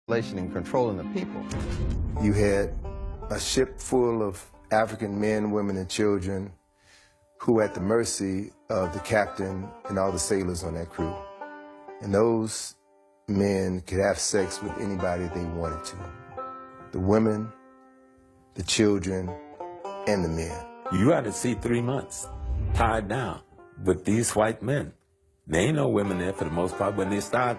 And controlling the people. You had a ship full of African men, women, and children who were at the mercy of the captain and all the sailors on that crew. And those men could have sex with anybody they wanted to. The women, the children, and the men. You had to see 3 months tied down with these white men. There ain't no women there for the most part. When they start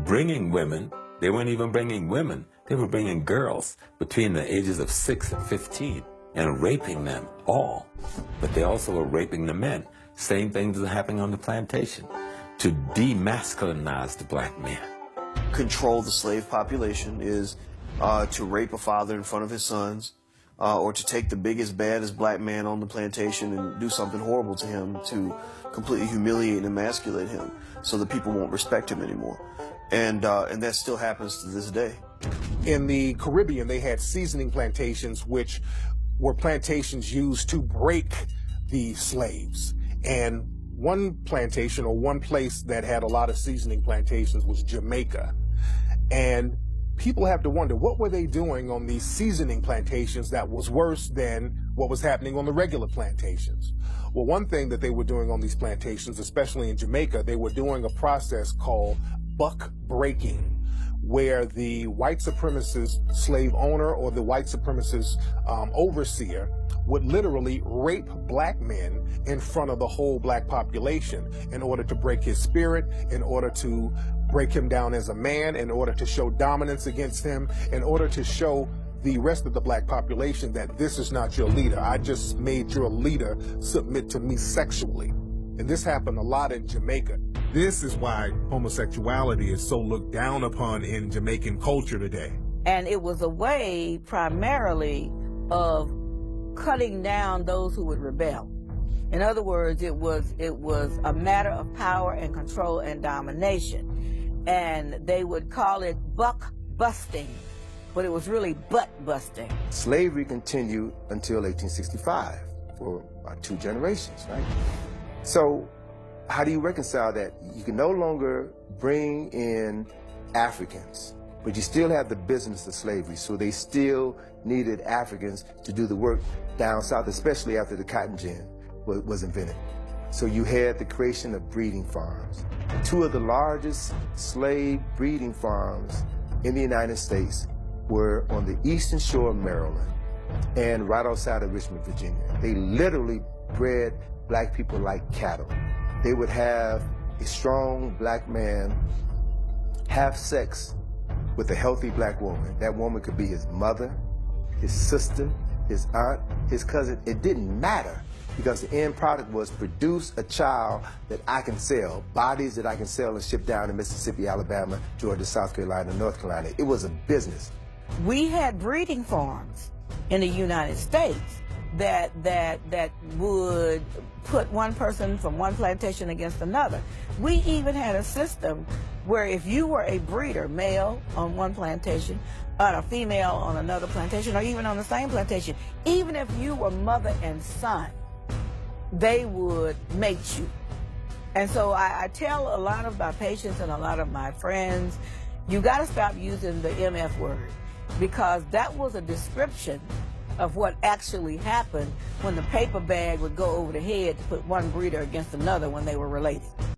bringing women, they weren't even bringing women. They were bringing girls between the ages of 6 and 15 and raping them all. But they also were raping the men. Same things are happening on the plantation to demasculinize the black man. Control the slave population is to rape a father in front of his sons, or to take the biggest, baddest black man on the plantation and do something horrible to him to completely humiliate and emasculate him so that people won't respect him anymore. And that still happens to this day. In the Caribbean, they had seasoning plantations, which were plantations used to break the slaves. And one plantation, or one place that had a lot of seasoning plantations, was Jamaica. And people have to wonder, what were they doing on these seasoning plantations that was worse than what was happening on the regular plantations? Well, one thing that they were doing on these plantations, especially in Jamaica, they were doing a process called buck breaking, where the white supremacist slave owner or the white supremacist overseer would literally rape black men in front of the whole black population in order to break his spirit, in order to break him down as a man, in order to show dominance against him, in order to show the rest of the black population that this is not your leader. I just made your leader submit to me sexually. And this happened a lot in Jamaica. This is why homosexuality is so looked down upon in Jamaican culture today. And it was a way primarily of cutting down those who would rebel. In other words, it was a matter of power and control and domination. And they would call it buck busting, but it was really butt busting. Slavery continued until 1865 for about 2 generations, right? So how do you reconcile that? You can no longer bring in Africans, but you still have the business of slavery, so they still needed Africans to do the work down south, especially after the cotton gin was invented. So you had the creation of breeding farms. 2 of the largest slave breeding farms in the United States were on the eastern shore of Maryland and right outside of Richmond, Virginia. They literally bred black people like cattle. They would have a strong black man have sex with a healthy black woman. That woman could be his mother, his sister, his aunt, his cousin. It didn't matter, because the end product was produce a child that I can sell, bodies that I can sell and ship down to Mississippi, Alabama, Georgia, South Carolina, North Carolina. It was a business. We had breeding farms in the United States that would put one person from one plantation against another. We even had a system where if you were a breeder, male on one plantation, and a female on another plantation, or even on the same plantation, even if you were mother and son, they would mate you. And so I tell a lot of my patients and a lot of my friends, you got to stop using the MF word, because that was a description of what actually happened when the paper bag would go over the head to put one breeder against another when they were related.